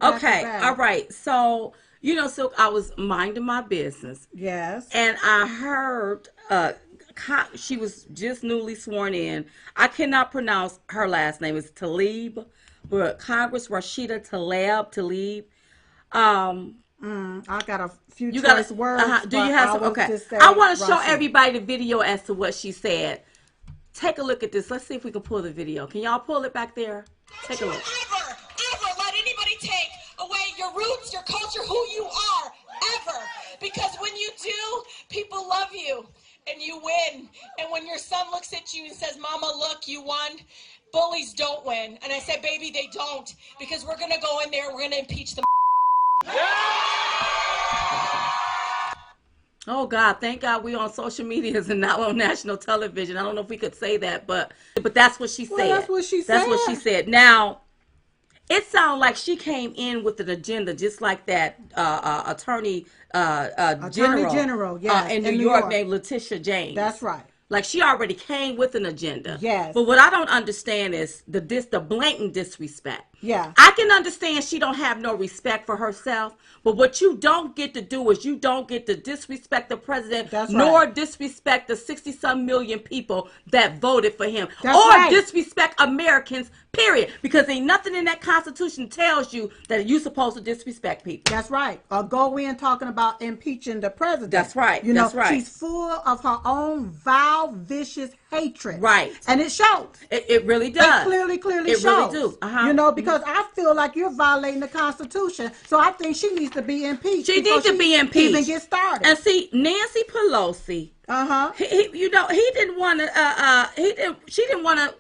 back to Okay, all back. right. So, so I was minding my business Yes. and I heard she was just newly sworn in. I cannot pronounce her last name. It's Tlaib, but Congress Rashida Tlaib. Um, I got a few you got choice to, words, do you but have I some? will Okay. just I say want to show Rashida. everybody the video as to what she said. Take a look at this. Let's see if we can pull the video. Can y'all pull it back there? Take a look. Ever let anybody take away your roots, your culture, who you are, ever. Because when you do, people love you and you win. And when your son looks at you and says, Mama, look, you won, bullies don't win. And I said, baby, they don't. Because we're going to go in there, we're going to impeach them. Oh God, thank God we on social medias and not on national television. I don't know if we could say that, but that's what she Well, that's said. what she That's what she said. said. Now, it sounds like she came in with an agenda, just like that attorney Attorney general General, yes, in New in New York York. named Letitia That's James. right. Like she already came with an agenda. Yes. But what I don't understand is the blatant disrespect. Yeah. I can understand she don't have no respect for herself, but what you don't get to do is you don't get to disrespect the president, That's nor right. disrespect the 60-some million people that voted for him, That's or right. disrespect Americans, period. Because ain't nothing in that Constitution tells you that you're supposed to disrespect people. That's right. Or go in talking about impeaching the president. That's right. You know, That's right. she's full of her own vile, vicious hatred. Right. And it shows. It really does. It clearly It shows. really do. Uh-huh. You know, because I feel like you're violating the Constitution. So I think she needs to be impeached. She needs to be impeached. Even get started. And see, Nancy Pelosi. He didn't want to. She didn't want to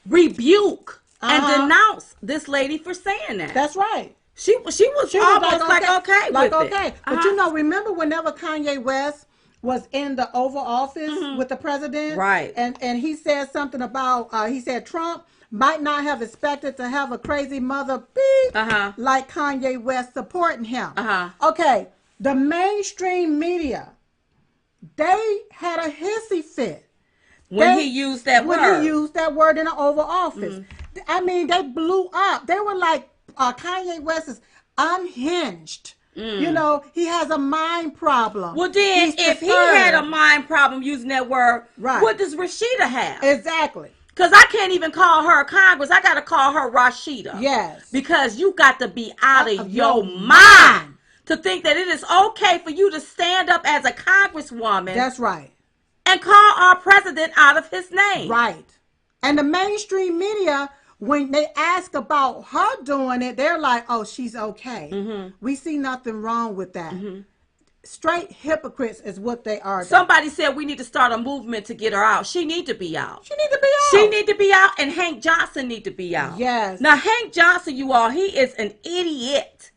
rebuke and denounce this lady for saying that. That's right. She was almost like okay with it. But you know, remember whenever Kanye West was in the Oval Office with the president, right? And he said something about he said Trump might not have expected to have a crazy mother beep like Kanye West supporting him. Okay, the mainstream media, they had a hissy fit when he used that word. When he used that word in the Oval Office. I mean, they blew up. They were like, Kanye West is unhinged. You know, he has a mind problem. Well, then, if he had a mind problem using that word, what does Rashida have? Exactly. Because I can't even call her Congress. I got to call her Rashida. Yes. Because you got to be out of your mind to think that it is okay for you to stand up as a congresswoman. That's right. And call our president out of his name. Right. And the mainstream media, when they ask about her doing it, they're like, oh, she's okay. We see nothing wrong with that. Straight hypocrites is what they are. Somebody said we need to start a movement to get her out. She need to be out. She need to be out. She need to be out, and Hank Johnson need to be out. Yes. Now, Hank Johnson, you all, he is an idiot.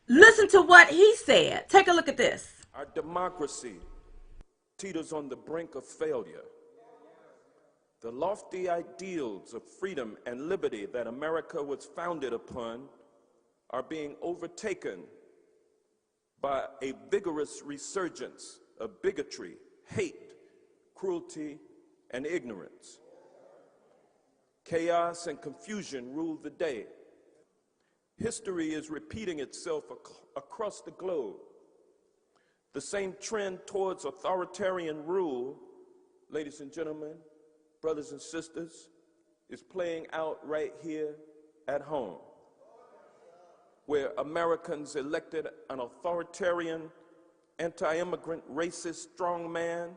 Listen to what he said. Take a look at this. Our democracy teeters on the brink of failure. The lofty ideals of freedom and liberty that America was founded upon are being overtaken by a vigorous resurgence of bigotry, hate, cruelty, and ignorance. Chaos and confusion rule the day. History is repeating itself across the globe. The same trend towards authoritarian rule, ladies and gentlemen, brothers and sisters, is playing out right here at home, where Americans elected an authoritarian, anti-immigrant, racist strongman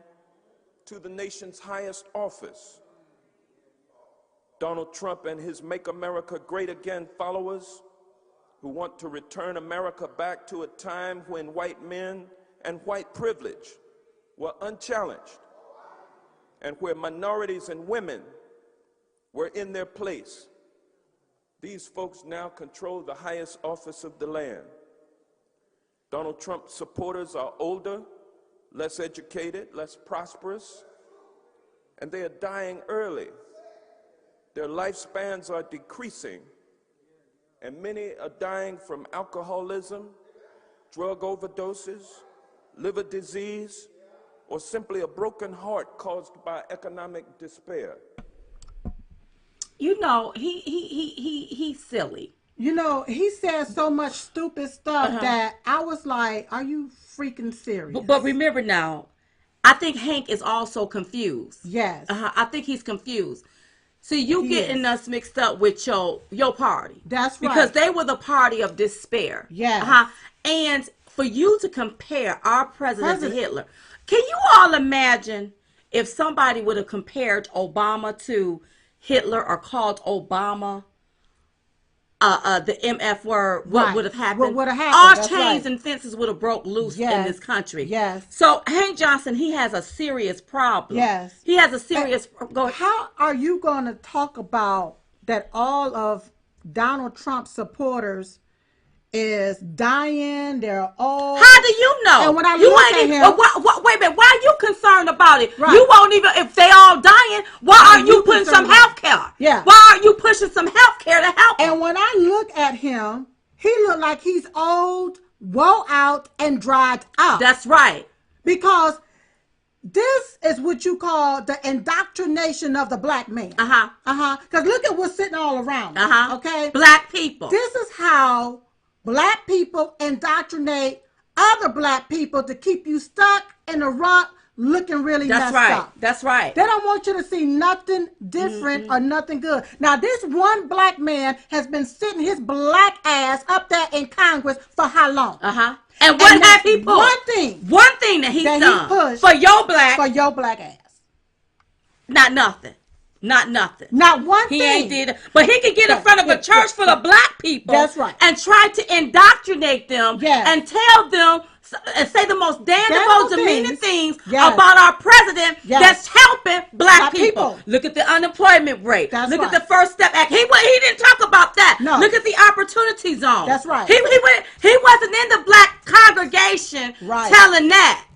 to the nation's highest office. Donald Trump and his Make America Great Again followers, who want to return America back to a time when white men and white privilege were unchallenged, and where minorities and women were in their place. These folks now control the highest office of the land. Donald Trump's supporters are older, less educated, less prosperous, and they are dying early. Their lifespans are decreasing, and many are dying from alcoholism, drug overdoses, liver disease, or simply a broken heart caused by economic despair. You know, he's silly. You know, he said so much stupid stuff that I was like, are you freaking serious? But remember now, I think Hank is also confused. Yes. I think he's confused. See, you getting us mixed up with your party. That's right. Because they were the party of despair. Yeah. And for you to compare our president to Hitler, can you all imagine if somebody would have compared Obama to Hitler or called Obama the MF word, what would have happened? What would have happened? All That's chains right. and fences would have broke loose in this country. Yes. So Hank Johnson, he has a serious problem. Yes. He has a serious. How are you going to talk about that all of Donald Trump's supporters is dying? They're old. How do you know? And when I look at him, wait a minute. Why are you concerned about it? Right. You won't even if they all dying. Why aren't you putting some health care? Yeah. Why aren't you pushing some health care to help them? And when I look at him, he look like he's old, woe out, and dried out. That's right. Because this is what you call the indoctrination of the black man. Because look at what's sitting all around. Okay. Black people. This is how black people indoctrinate other black people to keep you stuck in a rut looking really messed up. That's right. They don't want you to see nothing different or nothing good. Now, this one black man has been sitting his black ass up there in Congress for how long? And what have he put? One thing that he's done he pushed for your black ass. Not nothing. Not nothing. Not one thing. He ain't did it. But he could get in front of a church full of black people. That's right. And try to indoctrinate them. Yes. And tell them and say the most damnable, demeaning things yes. about our president yes. that's helping black people. Look at the unemployment rate. That's Look right. at the First Step Act. He didn't talk about that. No. Look at the opportunity zone. That's right. He wasn't in the black congregation telling that.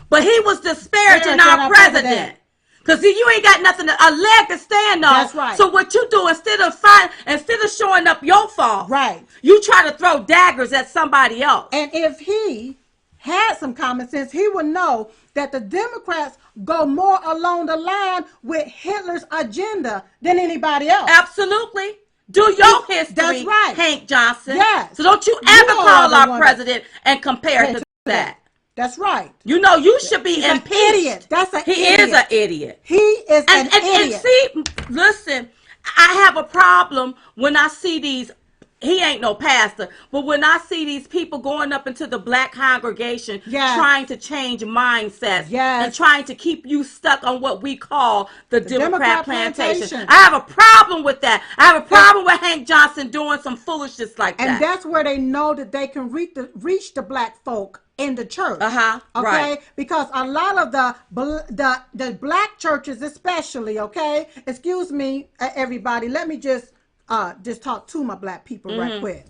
But he was disparaging our president. Because you ain't got nothing, a leg to stand on. That's right. So what you do, instead of showing up your fault, right, you try to throw daggers at somebody else. And if he had some common sense, he would know that the Democrats go more along the line with Hitler's agenda than anybody else. Absolutely. Do your history, that's right. Hank Johnson. Yes. So don't you ever call our president and compare to that. That's right. You know, you should be impeached. An idiot. That's an idiot. He is an idiot. He is an idiot. And see, listen, I have a problem when I see these. He ain't no pastor, but when I see these people going up into the black congregation trying to change mindsets and trying to keep you stuck on what we call the Democrat plantation. I have a problem with that. I have a problem with Hank Johnson doing some foolishness like that. And that's where they know that they can reach the black folk in the church. Okay? Right. Because a lot of the black churches especially, okay? Excuse me, everybody. Let me just talk to my black people right quick.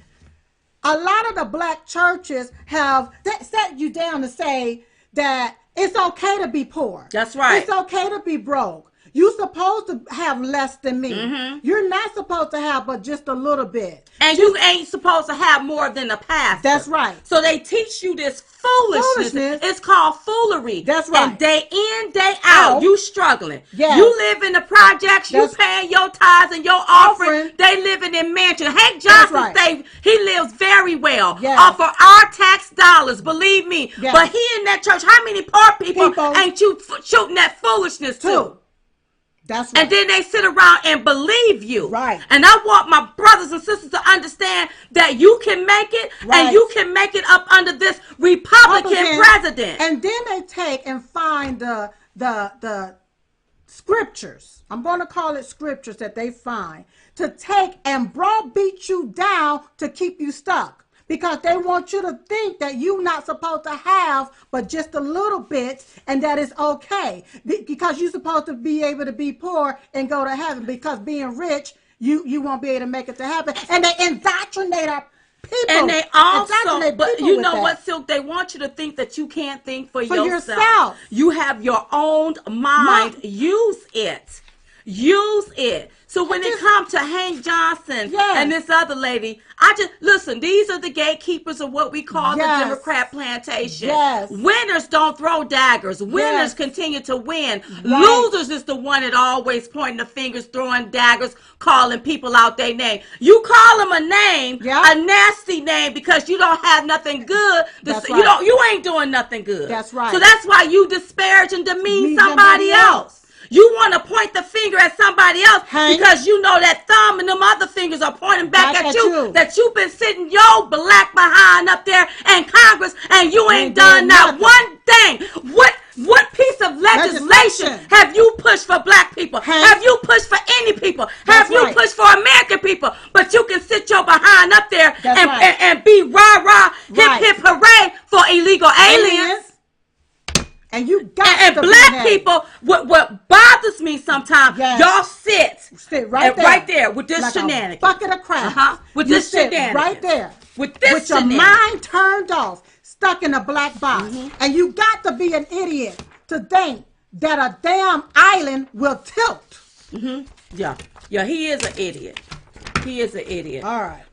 A lot of the black churches have set you down to say that it's okay to be poor. That's right. It's okay to be broke. You're supposed to have less than me. You're not supposed to have but just a little bit. And you ain't supposed to have more than a pastor. That's right. So they teach you this foolishness. It's called foolery. That's right. And day in, day out, you struggling. Yes. You live in the projects, you paying your tithes and your offering. They living in mansions. Hank Johnson he lives very well off of our tax dollars, believe me. Yes. But he in that church, how many poor people ain't you shooting that foolishness to? That's right. And then they sit around and believe you. Right. And I want my brothers and sisters to understand that you can make it and you can make it up under this Republican president. And then they take and find the scriptures. I'm going to call it scriptures that they find to take and browbeat you down to keep you stuck. Because they want you to think that you're not supposed to have but just a little bit and that is okay. Because you're supposed to be able to be poor and go to heaven. Because being rich, you won't be able to make it to heaven. And they indoctrinate our people. And they also, but you know what, Silk? They want you to think that you can't think for yourself. You have your own mind. Use it. Use it. So when it comes to Hank Johnson and this other lady, I just listen. These are the gatekeepers of what we call the Democrat plantation. Winners don't throw daggers. Winners continue to win. Losers is the one that always pointing the fingers, throwing daggers, calling people out their name. You call them a name, a nasty name, because you don't have nothing good. You ain't doing nothing good. That's right. So that's why you disparage and demean somebody else. You want to point the finger at somebody else because you know that thumb and them other fingers are pointing back at you. That you've been sitting your black behind up there in Congress and you ain't done not one thing. What piece of legislation have you pushed for black people? Have you pushed for any people? Have you pushed for American people? But you can sit your behind up there and be rah-rah, hip-hip hooray for illegal aliens. And you got and black people, what bothers me sometimes, y'all sit right there with this like shenanigans. A bucket of crap. With this shenanigans. Right there. With this with your mind turned off, stuck in a black box. And you got to be an idiot to think that a damn island will tilt. Yeah, he is an idiot. He is an idiot. All right.